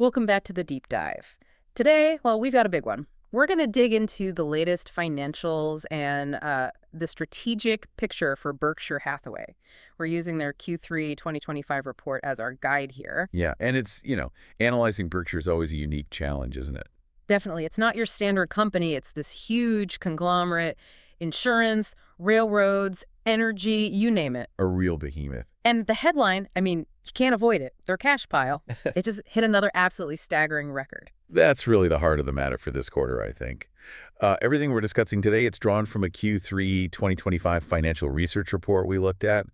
Welcome back to the deep dive. Today, well, we've got a big one. We're going to dig into the latest financials and the strategic picture for Berkshire Hathaway. We're using their Q3 2025 report as our guide here. Yeah, and it's, analyzing Berkshire is always a unique challenge, isn't it? Definitely. It's not your standard company. It's this huge conglomerate, insurance, railroads, energy, you name it. A real behemoth. And the headline, you can't avoid it. Their cash pile. It just hit another absolutely staggering record. That's really the heart of the matter for this quarter, I think. Everything we're discussing today, it's drawn from a Q3 2025 financial research report we looked at.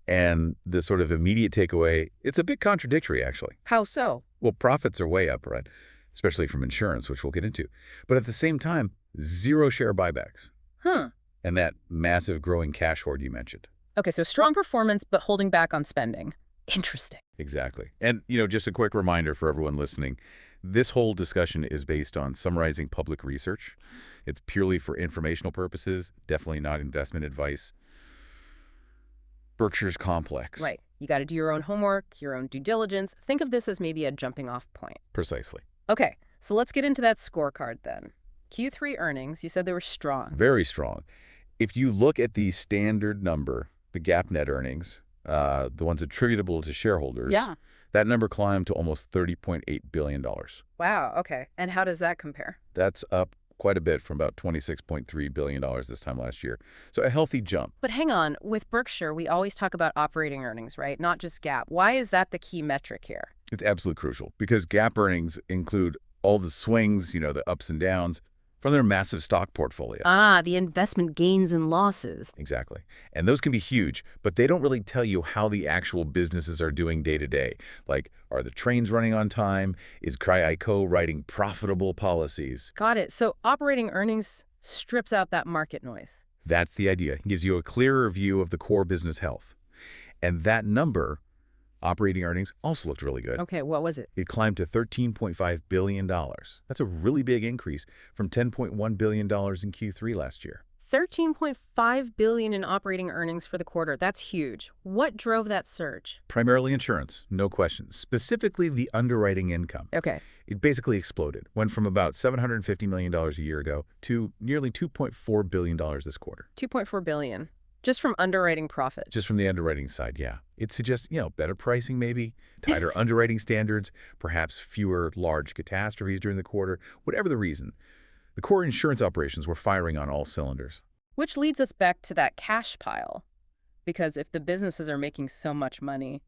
And the sort of immediate takeaway, it's a bit contradictory, actually. How so? Well, profits are way up, right? Especially from insurance, which we'll get into. But at the same time, 0 share buybacks. And that massive growing cash hoard you mentioned. Okay, so strong performance, but holding back on spending. Interesting. Exactly. And, just a quick reminder for everyone listening, this whole discussion is based on summarizing public research. It's purely for informational purposes, definitely not investment advice. Berkshire's complex. Right. You got to do your own homework, your own due diligence. Think of this as maybe a jumping off point. Precisely. Okay, so let's get into that scorecard then. Q3 earnings, you said they were strong. Very strong. If you look at the standard number, the GAAP net earnings, the ones attributable to shareholders, that number climbed to almost $30.8 billion. Wow, okay. And how does that compare? That's up quite a bit from about $26.3 billion this time last year. So a healthy jump. But hang on, with Berkshire, we always talk about operating earnings, right? Not just GAAP. Why is that the key metric here? It's absolutely crucial because GAAP earnings include all the swings, the ups and downs, from their massive stock portfolio. The investment gains and losses. Exactly. And those can be huge, but they don't really tell you how the actual businesses are doing day to day. Like, are the trains running on time? Is CRI-Co writing profitable policies? Got it. So operating earnings strips out that market noise. That's the idea. It gives you a clearer view of the core business health. And that number, operating earnings, also looked really good. Okay, what was it? It climbed to $13.5 billion. That's a really big increase from $10.1 billion in Q3 last year. $13.5 billion in operating earnings for the quarter. That's huge. What drove that surge? Primarily insurance, no question. Specifically the underwriting income. Okay. It basically exploded. Went from about $750 million a year ago to nearly $2.4 billion this quarter. $2.4 billion. Just from underwriting profit. Just from the underwriting side, yeah. It suggests, better pricing maybe, tighter underwriting standards, perhaps fewer large catastrophes during the quarter. Whatever the reason, the core insurance operations were firing on all cylinders. Which leads us back to that cash pile. Because if the businesses are making so much money,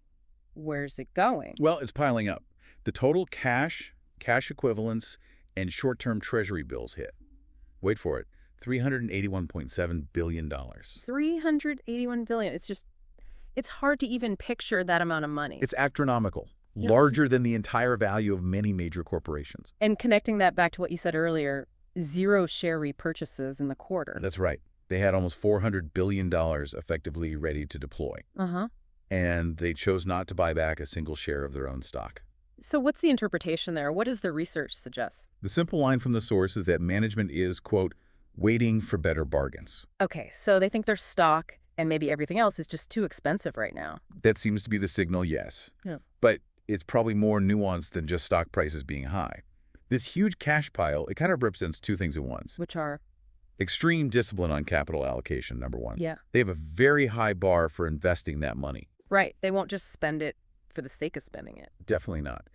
where's it going? Well, it's piling up. The total cash equivalents, and short-term treasury bills hit. Wait for it. $381.7 billion. $381 billion. It's hard to even picture that amount of money. It's astronomical, larger than the entire value of many major corporations. And connecting that back to what you said earlier, 0 share repurchases in the quarter. That's right. They had almost $400 billion effectively ready to deploy. And they chose not to buy back a single share of their own stock. So what's the interpretation there? What does the research suggest? The simple line from the source is that management is, quote, waiting for better bargains. Okay, so they think their stock and maybe everything else is just too expensive right now. That seems to be the signal, yes. Yeah. But it's probably more nuanced than just stock prices being high. This huge cash pile, it kind of represents two things at once. Which are? Extreme discipline on capital allocation, number one. Yeah. They have a very high bar for investing that money. Right. They won't just spend it for the sake of spending it. Definitely not.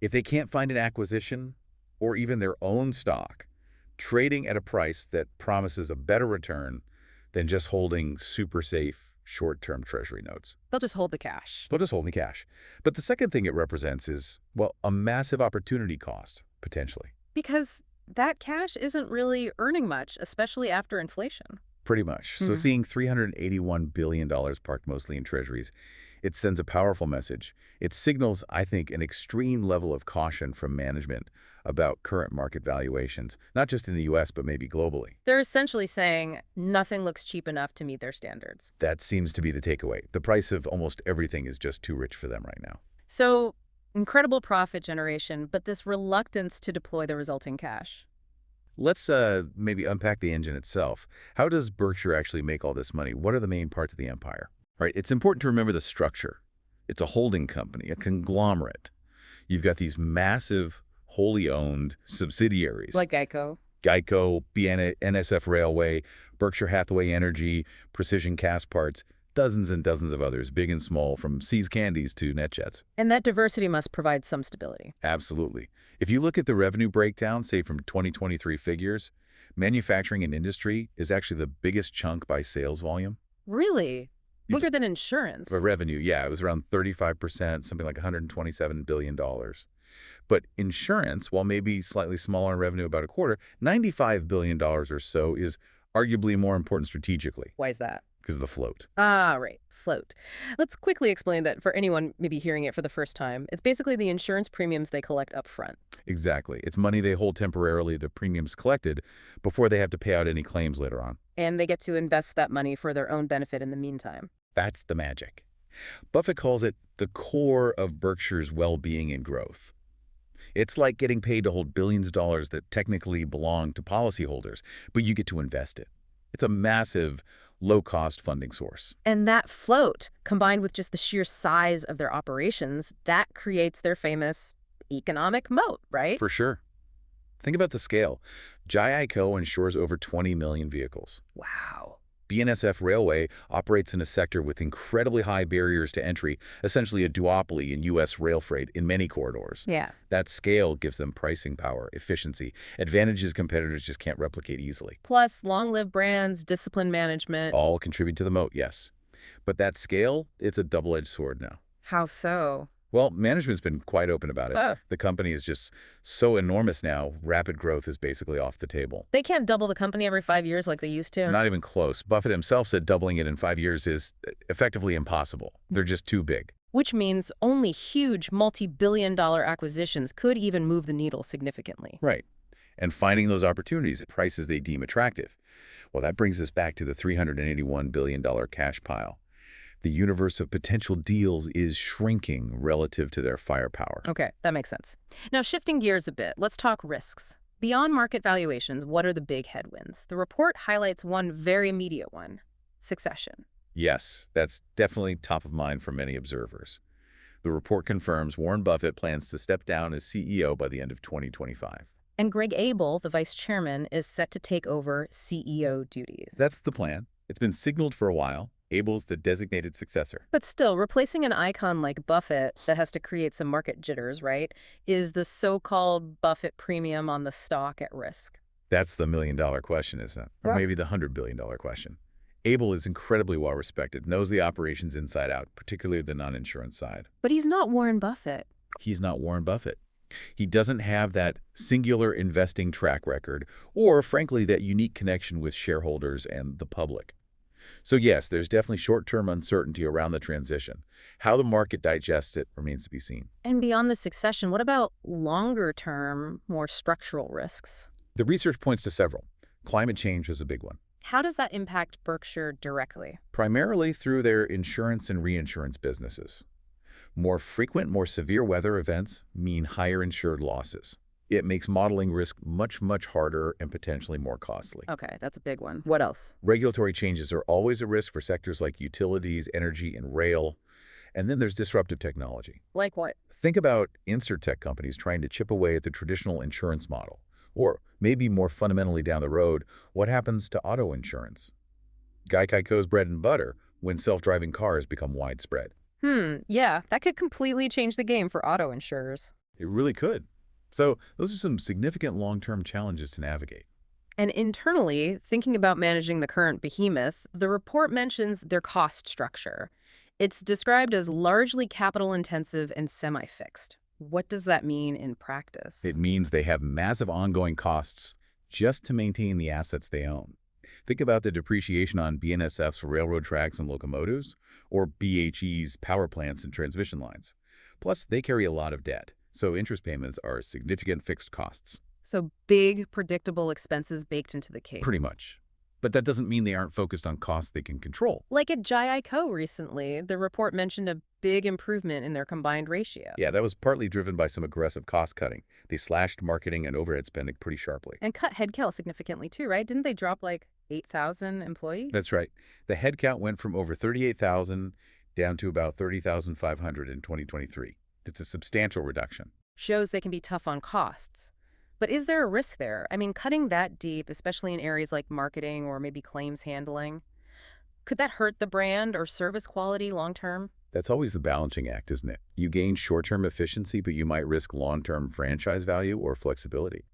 If they can't find an acquisition or even their own stock, trading at a price that promises a better return than just holding super safe short-term treasury notes. They'll just hold the cash. They'll just hold the cash. But the second thing it represents is, well, a massive opportunity cost, potentially. Because that cash isn't really earning much, especially after inflation. Pretty much. So seeing $381 billion parked mostly in treasuries, it sends a powerful message. It signals, I think, an extreme level of caution from management about current market valuations, not just in the U.S., but maybe globally. They're essentially saying nothing looks cheap enough to meet their standards. That seems to be the takeaway. The price of almost everything is just too rich for them right now. So, incredible profit generation, but this reluctance to deploy the resulting cash. Let's maybe unpack the engine itself. How does Berkshire actually make all this money? What are the main parts of the empire? Right, it's important to remember the structure. It's a holding company, a conglomerate. You've got these massive, wholly owned subsidiaries. Like Geico. Geico, NSF Railway, Berkshire Hathaway Energy, Precision Cast Parts, dozens and dozens of others, big and small, from See's Candies to NetJets. And that diversity must provide some stability. Absolutely. If you look at the revenue breakdown, say from 2023 figures, manufacturing and industry is actually the biggest chunk by sales volume. Really? Bigger than insurance? For revenue, yeah. It was around 35%, something like $127 billion. But insurance, while maybe slightly smaller in revenue, about a quarter, $95 billion or so is arguably more important strategically. Why is that? Because of the float. Ah, right. Float. Let's quickly explain that for anyone maybe hearing it for the first time. It's basically the insurance premiums they collect up front. Exactly. It's money they hold temporarily, the premiums collected, before they have to pay out any claims later on. And they get to invest that money for their own benefit in the meantime. That's the magic. Buffett calls it the core of Berkshire's well-being and growth. It's like getting paid to hold billions of dollars that technically belong to policyholders, but you get to invest it. It's a massive, low-cost funding source. And that float, combined with just the sheer size of their operations, that creates their economic moat, right? For sure. Think about the scale. Geico insures over 20 million vehicles. Wow. BNSF Railway operates in a sector with incredibly high barriers to entry, essentially a duopoly in U.S. rail freight in many corridors. Yeah. That scale gives them pricing power, efficiency, advantages competitors just can't replicate easily. Plus, long-lived brands, discipline management. All contribute to the moat, yes. But that scale, it's a double-edged sword now. How so? Well, management's been quite open about it. Oh. The company is just so enormous now, rapid growth is basically off the table. They can't double the company every 5 years like they used to. Not even close. Buffett himself said doubling it in 5 years is effectively impossible. They're just too big. Which means only huge multi-billion-dollar acquisitions could even move the needle significantly. Right. And finding those opportunities at prices they deem attractive. Well, that brings us back to the $381 billion cash pile. The universe of potential deals is shrinking relative to their firepower. Okay, that makes sense. Now, shifting gears a bit, let's talk risks. Beyond market valuations, what are the big headwinds? The report highlights one very immediate one: succession. Yes, that's definitely top of mind for many observers. The report confirms Warren Buffett plans to step down as CEO by the end of 2025. And Greg Abel, the vice chairman, is set to take over CEO duties. That's the plan. It's been signaled for a while. Abel's the designated successor. But still, replacing an icon like Buffett that has to create some market jitters, right, is the so-called Buffett premium on the stock at risk? That's the million-dollar question, isn't it? Or maybe the $100 billion question. Abel is incredibly well-respected, knows the operations inside out, particularly the non-insurance side. But he's not Warren Buffett. He's not Warren Buffett. He doesn't have that singular investing track record or, frankly, that unique connection with shareholders and the public. So yes, there's definitely short-term uncertainty around the transition. How the market digests it remains to be seen. And beyond the succession, what about longer-term, more structural risks? The research points to several. Climate change is a big one. How does that impact Berkshire directly? Primarily through their insurance and reinsurance businesses. More frequent, more severe weather events mean higher insured losses. It makes modeling risk much, much harder and potentially more costly. Okay, that's a big one. What else? Regulatory changes are always a risk for sectors like utilities, energy, and rail. And then there's disruptive technology. Like what? Think about insurtech companies trying to chip away at the traditional insurance model. Or maybe more fundamentally down the road, what happens to auto insurance? Geico's bread and butter when self-driving cars become widespread. Yeah, that could completely change the game for auto insurers. It really could. So those are some significant long-term challenges to navigate. And internally, thinking about managing the current behemoth, the report mentions their cost structure. It's described as largely capital-intensive and semi-fixed. What does that mean in practice? It means they have massive ongoing costs just to maintain the assets they own. Think about the depreciation on BNSF's railroad tracks and locomotives, or BHE's power plants and transmission lines. Plus, they carry a lot of debt, so interest payments are significant fixed costs. So big, predictable expenses baked into the cake. Pretty much. But that doesn't mean they aren't focused on costs they can control. Like at Geico recently, the report mentioned a big improvement in their combined ratio. Yeah, that was partly driven by some aggressive cost-cutting. They slashed marketing and overhead spending pretty sharply. And cut headcount significantly too, right? Didn't they drop like 8,000 employees? That's right. The headcount went from over 38,000 down to about 30,500 in 2023. It's a substantial reduction. shows they can be tough on costs. But is there a risk there? I mean, cutting that deep, especially in areas like marketing or maybe claims handling, could that hurt the brand or service quality long term? That's always the balancing act, isn't it? You gain short-term efficiency, but you might risk long-term franchise value or flexibility.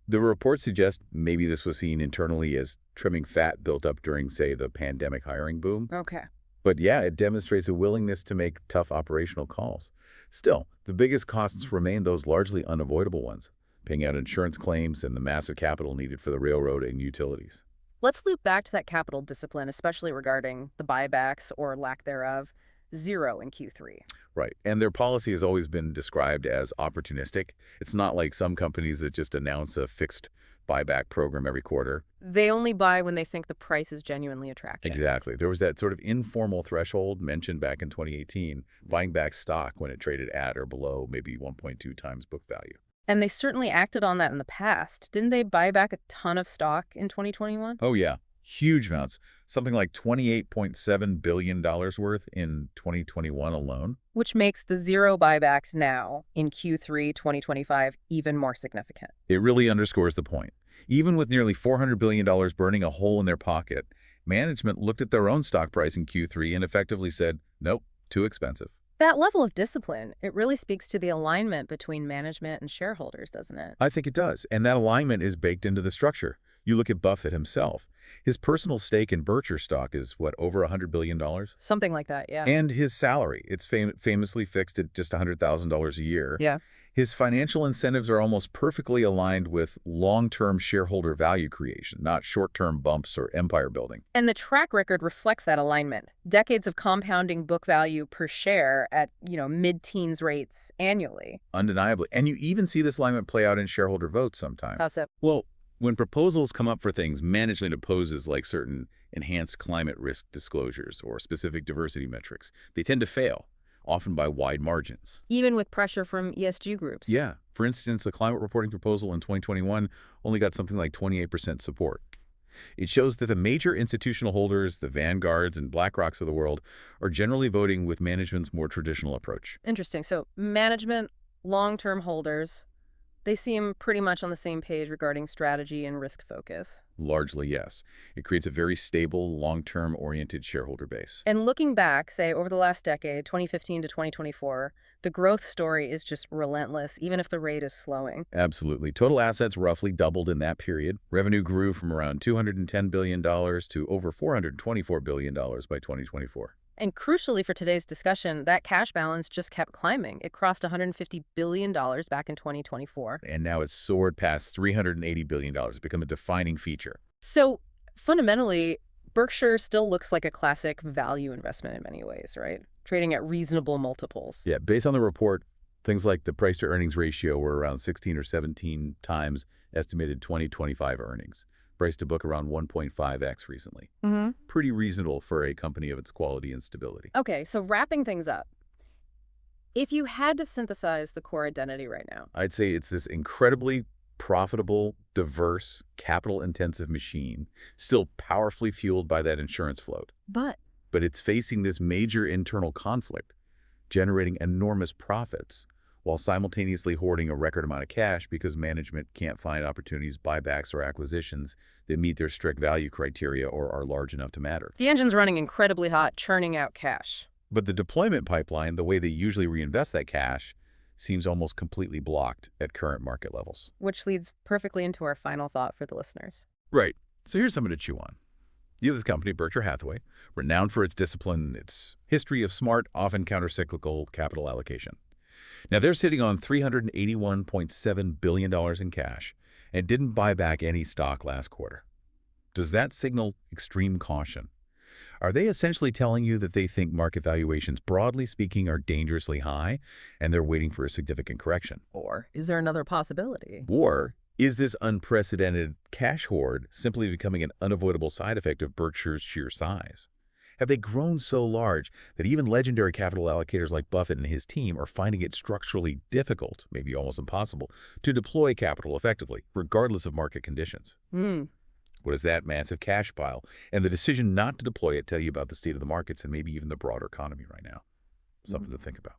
The report suggests maybe this was seen internally as trimming fat built up during, say, the pandemic hiring boom. Okay. But yeah, it demonstrates a willingness to make tough operational calls. Still, the biggest costs remain those largely unavoidable ones, paying out insurance claims and the massive capital needed for the railroad and utilities. Let's loop back to that capital discipline, especially regarding the buybacks or lack thereof. 0 in Q3. Right. And their policy has always been described as opportunistic. It's not like some companies that just announce a fixed buyback program every quarter. They only buy when they think the price is genuinely attractive. Exactly. There was that sort of informal threshold mentioned back in 2018, buying back stock when it traded at or below maybe 1.2 times book value. And they certainly acted on that in the past. Didn't they buy back a ton of stock in 2021? Oh, yeah. Huge amounts. Something like $28.7 billion worth in 2021 alone. Which makes the 0 buybacks now in Q3 2025 even more significant. It really underscores the point. Even with nearly $400 billion burning a hole in their pocket, management looked at their own stock price in Q3 and effectively said, nope, too expensive. That level of discipline, it really speaks to the alignment between management and shareholders, doesn't it? I think it does. And that alignment is baked into the structure. You look at Buffett himself. His personal stake in Berkshire stock is, what, over $100 billion? Something like that, yeah. And his salary, it's famously fixed at just $100,000 a year. Yeah. His financial incentives are almost perfectly aligned with long-term shareholder value creation, not short-term bumps or empire building. And the track record reflects that alignment. Decades of compounding book value per share at, mid-teens rates annually. Undeniably. And you even see this alignment play out in shareholder votes sometimes. How so? Well, when proposals come up for things, management opposes like certain enhanced climate risk disclosures or specific diversity metrics. They tend to fail, often by wide margins. Even with pressure from ESG groups. Yeah. For instance, a climate reporting proposal in 2021 only got something like 28% support. It shows that the major institutional holders, the Vanguards and BlackRocks of the world, are generally voting with management's more traditional approach. Interesting. So management, long-term holders, they seem pretty much on the same page regarding strategy and risk focus. Largely, yes. It creates a very stable, long-term oriented shareholder base. And looking back, say, over the last decade, 2015 to 2024, the growth story is just relentless, even if the rate is slowing. Absolutely. Total assets roughly doubled in that period. Revenue grew from around $210 billion to over $424 billion by 2024. And crucially for today's discussion, that cash balance just kept climbing. It crossed $150 billion back in 2024. And now it's soared past $380 billion. It's become a defining feature. So fundamentally, Berkshire still looks like a classic value investment in many ways, right? Trading at reasonable multiples. Yeah, based on the report, things like the price-to-earnings ratio were around 16 or 17 times estimated 2025 earnings. Price to book around 1.5x recently. Pretty reasonable for a company of its quality and stability. Okay, so wrapping things up, if you had to synthesize the core identity right now, I'd say it's this incredibly profitable, diverse, capital-intensive machine, still powerfully fueled by that insurance float. But It's facing this major internal conflict, generating enormous profits, while simultaneously hoarding a record amount of cash because management can't find opportunities, buybacks, or acquisitions that meet their strict value criteria or are large enough to matter. the engine's running incredibly hot, churning out cash. But the deployment pipeline, the way they usually reinvest that cash, seems almost completely blocked at current market levels. Which leads perfectly into our final thought for the listeners. Right. So here's something to chew on. You have this company, Berkshire Hathaway, renowned for its discipline, its history of smart, often countercyclical capital allocation. Now, they're sitting on $381.7 billion in cash and didn't buy back any stock last quarter. Does that signal extreme caution? Are they essentially telling you that they think market valuations, broadly speaking, are dangerously high and they're waiting for a significant correction? Or is there another possibility? Or is this unprecedented cash hoard simply becoming an unavoidable side effect of Berkshire's sheer size? Have they grown so large that even legendary capital allocators like Buffett and his team are finding it structurally difficult, maybe almost impossible, to deploy capital effectively, regardless of market conditions? What does that massive cash pile and the decision not to deploy it tell you about the state of the markets and maybe even the broader economy right now? Something to think about.